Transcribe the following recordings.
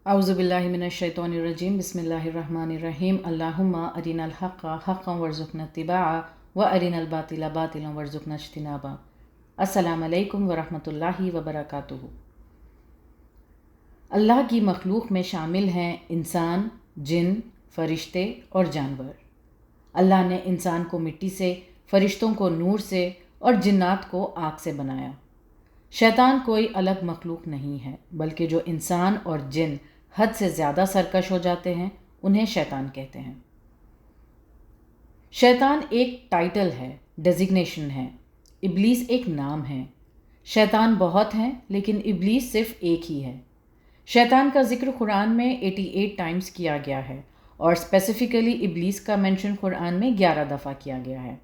अऊज़ु बिल्लाहि मिनश शैतानिर रजीम बिस्मिल्लाहिर रहमानिर रहीम अल्लाहुम्मा अरिनल हक़्क़ हक़्क़न वरज़ुक़ना इत्तिबाअ व अरिनल बातिला बातिलन वरज़ुक़ना इज्तिनाबा। अस्सलामु अलैकुम व रहमतुल्लाहि व बरकातुहू। अल्लाह की मखलूक में शामिल हैं इंसान, जिन, फ़रिश्ते और जानवर। अल्लाह ने इंसान को मिट्टी से, फ़रिश्तों को नूर से और जिन्नात को आग से बनाया। शैतान कोई अलग मखलूक नहीं है, बल्कि जो इंसान और जिन हद से ज़्यादा सरकश हो जाते हैं उन्हें शैतान कहते हैं। शैतान एक टाइटल है, डेजिग्नेशन है। इब्लीस एक नाम है। शैतान बहुत हैं, लेकिन इब्लीस सिर्फ एक ही है। शैतान का जिक्र कुरान में 88 टाइम्स किया गया है और स्पेसिफिकली इब्लीस का मेंशन कुरान में 11 दफ़ा किया गया है।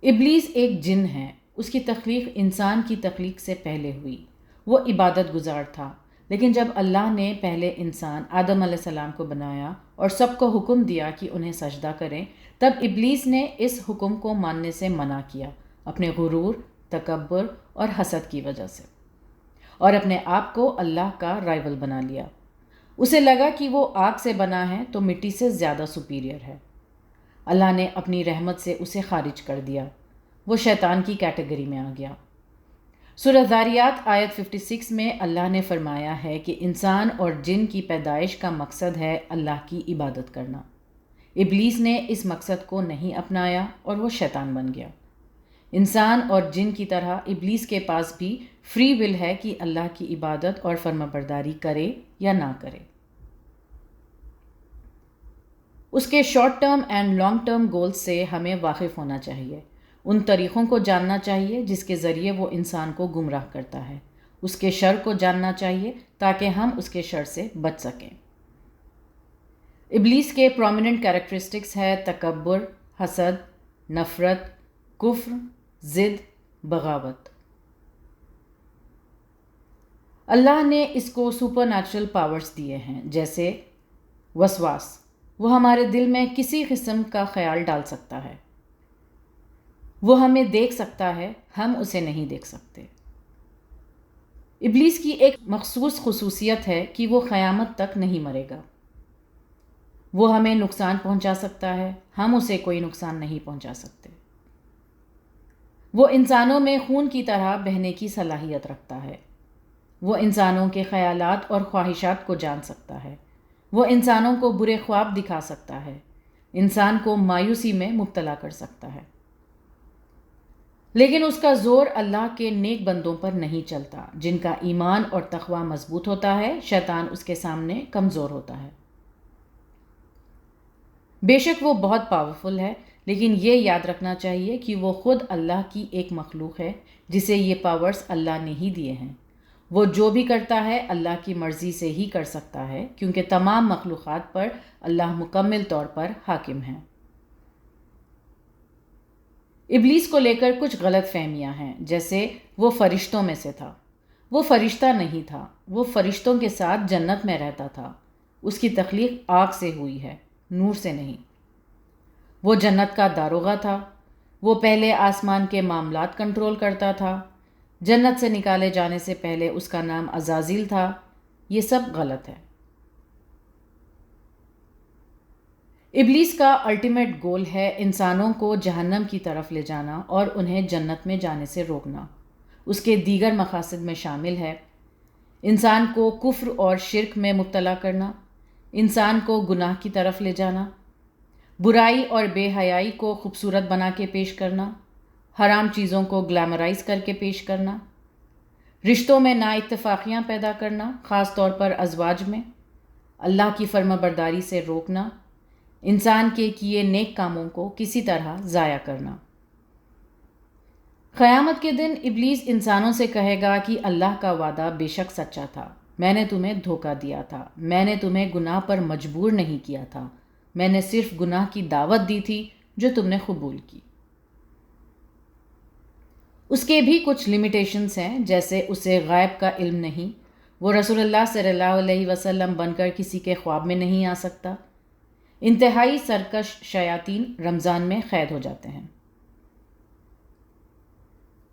इब्लीस एक जिन है। उसकी तख्लीक इंसान की तख्लीक से पहले हुई। वो इबादत गुजार था, लेकिन जब अल्लाह ने पहले इंसान आदम अलैहिस्सलाम को बनाया और सबको हुक्म दिया कि उन्हें सजदा करें, तब इब्लीस ने इस हुक्म को मानने से मना किया, अपने गुरूर, तकब्बुर और हसद की वजह से, और अपने आप को अल्लाह का राइवल बना लिया। उसे लगा कि वो आग से बना है तो मिट्टी से ज़्यादा सुपीरियर है। अल्लाह ने अपनी रहमत से उसे खारिज कर दिया। वो शैतान की कैटेगरी में आ गया। सूरह ज़ारियात आयत 56 में अल्लाह ने फरमाया है कि इंसान और जिन की पैदाइश का मकसद है अल्लाह की इबादत करना। इब्लीस ने इस मकसद को नहीं अपनाया और वो शैतान बन गया। इंसान और जिन की तरह इब्लीस के पास भी फ्री विल है कि अल्लाह की इबादत और फर्माबरदारी करे या ना करे। उसके short term and long term goals से हमें वाकिफ़ होना चाहिए। उन तरीक़ों को जानना चाहिए जिसके ज़रिए वो इंसान को गुमराह करता है। उसके शर को जानना चाहिए ताकि हम उसके शर से बच सकें। इब्लीस के प्रोमिनेंट कैरेक्टरिस्टिक्स है तकब्बुर, हसद, नफ़रत, कुफ्र, ज़िद, बगावत। अल्लाह ने इसको सुपर नेचुरल पावर्स दिए हैं, जैसे वसवास। वो हमारे दिल में किसी किस्म का ख्याल डाल सकता है। वो हमें देख सकता है, हम उसे नहीं देख सकते। इब्लीस की एक मखसूस खुसूसियत है कि वो क़यामत तक नहीं मरेगा। वो हमें नुकसान पहुंचा सकता है, हम उसे कोई नुकसान नहीं पहुंचा सकते। वो इंसानों में खून की तरह बहने की सलाहियत रखता है। वो इंसानों के ख़यालात और ख्वाहिशात को जान सकता है। वो इंसानों को बुरे ख्वाब दिखा सकता है, इंसान को मायूसी में मुब्तला कर सकता है। लेकिन उसका ज़ोर अल्लाह के नेक बंदों पर नहीं चलता। जिनका ईमान और तक़वा मजबूत होता है, शैतान उसके सामने कमज़ोर होता है। बेशक वो बहुत पावरफुल है, लेकिन ये याद रखना चाहिए कि वो ख़ुद अल्लाह की एक मखलूक है जिसे ये पावर्स अल्लाह ने ही दिए हैं। वो जो भी करता है अल्लाह की मर्ज़ी से ही कर सकता है, क्योंकि तमाम मखलूक़ात पर अल्लाह मुकम्मल तौर पर हाकिम है। इब्लीस को लेकर कुछ गलत फहमियाँ हैं, जैसे वो फ़रिश्तों में से था। वो फ़रिश्ता नहीं था, वो फ़रिश्तों के साथ जन्नत में रहता था। उसकी तख्लीक आग से हुई है, नूर से नहीं। वो जन्नत का दारोगा था। वो पहले आसमान के मामलात कंट्रोल करता था। जन्नत से निकाले जाने से पहले उसका नाम अज़ाज़िल था। ये सब गलत है। इब्लीस का अल्टीमेट गोल है इंसानों को जहन्नम की तरफ ले जाना और उन्हें जन्नत में जाने से रोकना। उसके दीगर मकासद में शामिल है इंसान को कुफ्र और शिर्क में मुब्तला करना, इंसान को गुनाह की तरफ ले जाना, बुराई और बेहयाई को खूबसूरत बना के पेश करना, हराम चीज़ों को ग्लैमराइज करके पेश करना, रिश्तों में नाइत्तेफाकियाँ पैदा करना, ख़ास तौर पर अज़वाज में, अल्लाह की फर्माबरदारी से रोकना, इंसान के किए नेक कामों को किसी तरह ज़ाया करना। क़यामत के दिन इब्लीस इंसानों से कहेगा कि अल्लाह का वादा बेशक सच्चा था, मैंने तुम्हें धोखा दिया था, मैंने तुम्हें गुनाह पर मजबूर नहीं किया था, मैंने सिर्फ गुनाह की दावत दी थी जो तुमने कबूल की। उसके भी कुछ लिमिटेशंस हैं, जैसे उसे गायब का इल्म नहीं, वो रसूलुल्लाह सल्लल्लाहु अलैहि वसल्लम बनकर किसी के ख्वाब में नहीं आ सकता। इंतहाई सरकश शयातीन रमज़ान में क़ैद हो जाते हैं।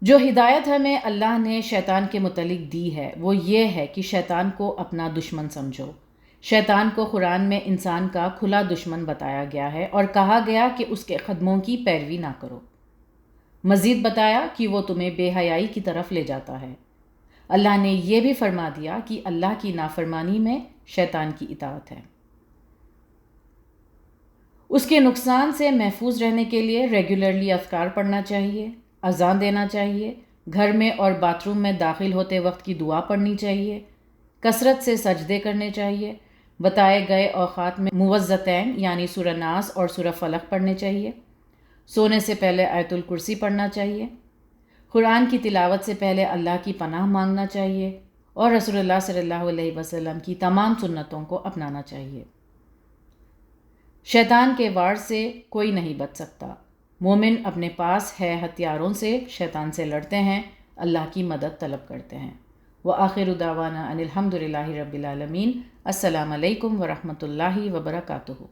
جو ہدایت ہمیں اللہ نے شیطان کے متعلق دی ہے وہ یہ ہے کہ شیطان کو اپنا دشمن سمجھو۔ شیطان کو قرآن میں انسان کا کھلا دشمن بتایا گیا ہے اور کہا گیا کہ اس کے قدموں کی پیروی نہ کرو۔ مزید بتایا کہ وہ تمہیں بے حیائی کی طرف لے جاتا ہے۔ اللہ نے یہ بھی فرما دیا کہ اللہ کی نافرمانی میں شیطان کی اطاعت ہے۔ اس کے نقصان سے محفوظ رہنے کے لیے ریگولرلی اذکار پڑھنا چاہیے، اذان دینا چاہیے، گھر میں اور باتھ روم میں داخل ہوتے وقت کی دعا پڑھنی چاہیے، کثرت سے سجدے کرنے چاہیے، بتائے گئے اوقات میں موعظتین یعنی سورہ ناس اور سورہ فلق پڑھنے چاہیے، سونے سے پہلے آیت الکرسی پڑھنا چاہیے، قرآن کی تلاوت سے پہلے اللہ کی پناہ مانگنا چاہیے اور رسول اللہ صلی اللہ علیہ وسلم کی تمام سنتوں کو اپنانا چاہیے۔ شیطان کے وار سے کوئی نہیں بچ سکتا۔ مومن اپنے پاس ہے ہتھیاروں سے شیطان سے لڑتے ہیں، اللہ کی مدد طلب کرتے ہیں۔ وآخر دعوانا ان الحمد للہ رب العالمین۔ السلام علیکم ورحمۃ اللہ وبرکاتہ۔